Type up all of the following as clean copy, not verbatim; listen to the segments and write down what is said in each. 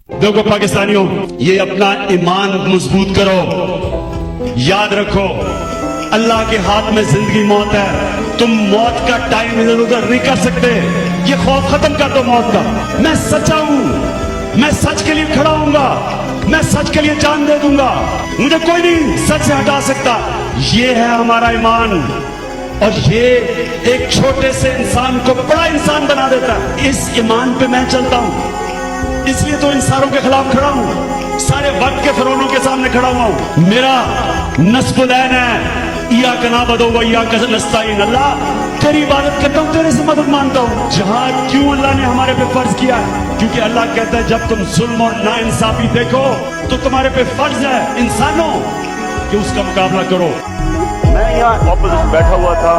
देखो पाकिस्तानियों, ये अपना ईमान मजबूत करो, याद रखो अल्लाह के हाथ में जिंदगी मौत है। तुम मौत का टाइम इधर उधर नहीं कर सकते। ये खौफ खत्म कर दो मौत का। मैं सच्चा हूं, मैं सच के लिए खड़ा हूंगा, मैं सच के लिए जान दे दूंगा, मुझे कोई नहीं सच से हटा सकता। ये है हमारा ईमान, और ये एक छोटे से इंसान को बड़ा इंसान बना देता है। इस ईमान पे मैं चलता हूं, इसलिए तो इन सारों के खिलाफ खड़ा हूं, सारे वक्त के फिरौनों के सामने खड़ा हुआ हूं। मेरा नस्बुदैन है, या कना बदो या नस्ताइन, अल्लाह तेरी इबादत करता हूं, तेरे से मदद मांगता हूं। जिहाद क्यों अल्लाह ने हमारे पे फर्ज किया है? क्योंकि अल्लाह कहता है जब तुम जुल्म और नाइंसाफी देखो तो तुम्हारे पे फर्ज है इंसानों कि उसका मुकाबला करो। मैं यहाँ ऑपोजिट बैठा हुआ था,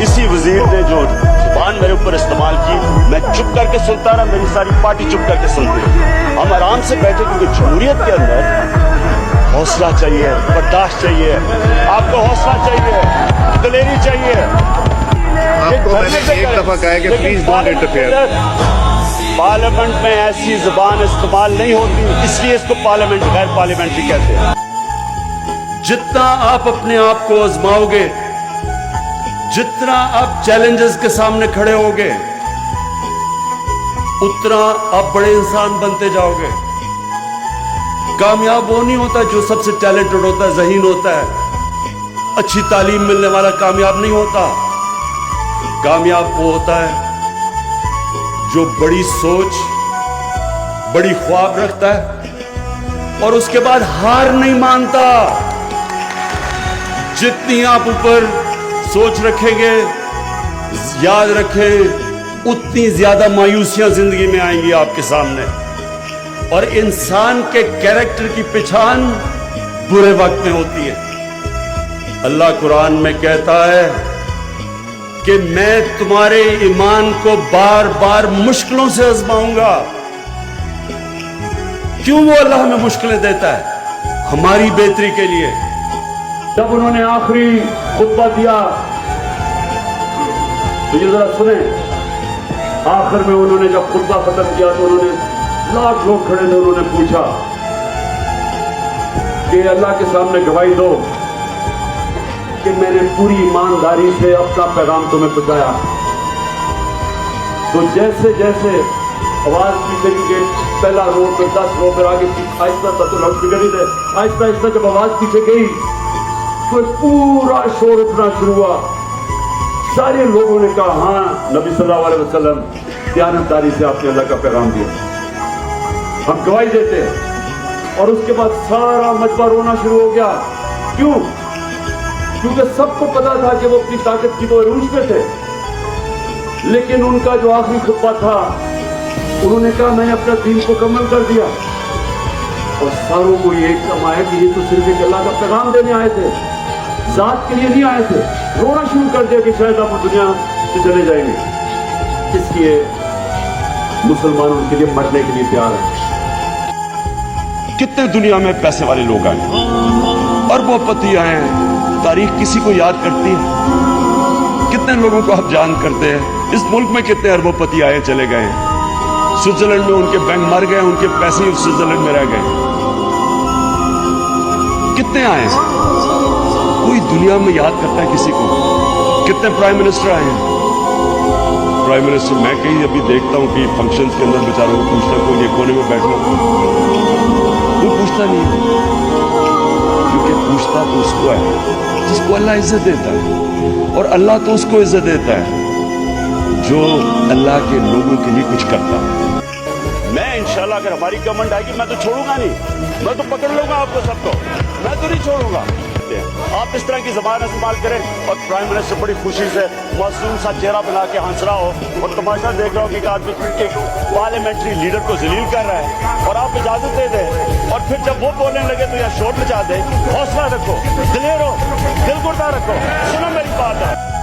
इसी वजीर ने जो जुबान मेरे ऊपर इस्तेमाल की, मैं चुप करके सुनता रहा, मेरी सारी पार्टी चुप करके सुनती रही। हम आराम से बैठे, क्योंकि जमहूरियत के अंदर हौसला चाहिए, बर्दाश्त चाहिए, आपको हौसला चाहिए, दलेरी चाहिए। आपको मैंने एक दफा कहा है कि प्लीज डोंट इंटरफेयर। पार्लियामेंट में ऐसी जुबान इस्तेमाल नहीं होती, इसलिए इसको पार्लियामेंट गैर पार्लियामेंट्री कहते हैं। जितना आप अपने आप को आजमाओगे, जितना आप चैलेंजेस के सामने खड़े होगे, उतना आप बड़े इंसान बनते जाओगे। कामयाब वो नहीं होता जो सबसे टैलेंटेड होता है, ज़हीन होता है, अच्छी तालीम मिलने वाला कामयाब नहीं होता। कामयाब वो होता है जो बड़ी सोच, बड़ी ख्वाब रखता है और उसके बाद हार नहीं मानता। जितनी आप ऊपर सोच रखेंगे, याद रखें, उतनी ज्यादा मायूसियां जिंदगी में आएंगी आपके सामने। और इंसान के कैरेक्टर की पहचान बुरे वक्त में होती है। अल्लाह कुरान में कहता है कि मैं तुम्हारे ईमान को बार बार मुश्किलों से आजमाऊंगा। क्यों वो अल्लाह हमें मुश्किलें देता है? हमारी बेहतरी के लिए। जब उन्होंने आखिरी खुतबा दिया तो ये जरा सुने, आखिर में उन्होंने जब खुतबा खत्म किया तो उन्होंने, लाख लोग खड़े थे, उन्होंने पूछा कि अल्लाह के सामने गवाही दो कि मैंने पूरी ईमानदारी से अपना पैगाम तुम्हें पहुंचाया। तो जैसे जैसे आवाज पीछे के पहला रो, फिर 10 रो, फिर आगे आहिस्ता था, तो लाउड स्पीकर ही थे, आहिस्ता आहिस्ता जब आवाज पीछे गई तो पूरा शोर उठना शुरू हुआ। सारे लोगों ने कहा, हाँ नबी सल्लल्लाहु अलैहि वसल्लम दयानतदारी से आपने अल्लाह का पैगाम दिया, हम गवाही देते हैं। और उसके बाद सारा मजबा रोना शुरू हो गया। क्यों? क्योंकि सबको पता था कि वो अपनी ताकत की तो अरूज पे थे, लेकिन उनका जो आखिरी खुतबा था, उन्होंने कहा मैंने अपना दीन को मुकम्मल कर दिया। और सारों को ये एकदम आया कि ये तो सिर्फ एक अल्लाह का पैगाम देने आए थे, जात के लिए नहीं आए थे। रोना शुरू कर दिया कि शायद आप दुनिया से चले जाएंगे। इसलिए मुसलमान उनके लिए मरने के लिए तैयार है। कितने दुनिया में पैसे वाले लोग आए, अरबोपति आए हैं, तारीख किसी को याद करती है? कितने लोगों को आप जान करते हैं? इस मुल्क में कितने अरबोपति आए चले गए हैं? स्विट्जरलैंड में उनके बैंक मर गए, उनके पैसे ही स्विट्जरलैंड में रह गए। कितने आए? कोई दुनिया में याद करता है किसी को? कितने प्राइम मिनिस्टर आए हैं? प्राइम मिनिस्टर, मैं कहीं अभी देखता हूँ कि फंक्शंस के अंदर बेचारों को पूछता, कोई ये कोने में बैठना, कोई पूछता नहीं है, क्योंकि पूछता तो उसको है जिसको अल्लाह इज्जत देता है। और अल्लाह तो उसको इज्जत देता है जो अल्लाह के लोगों के लिए कुछ करता है। मैं इंशाल्लाह अगर हमारी गवर्नमेंट आएगी, मैं तो छोड़ूंगा नहीं, मैं तो पकड़ लूंगा आपको सबको, मैं तो नहीं छोड़ूंगा। आप इस तरह की ज़बान इस्तेमाल करें और प्राइम मिनिस्टर बड़ी खुशी से मासूम सा चेहरा बना के हंस रहा हो और तमाशा देख रहा हो कि एक आदमी एक पार्लियामेंट्री लीडर को जलील कर रहा है, और आप इजाजत दे दें, और फिर जब वो बोलने लगे तो यहाँ शोर मचा दे। हौसला रखो, दिलेर हो, दिल गुर्दा रखो, सुनो मेरी बात।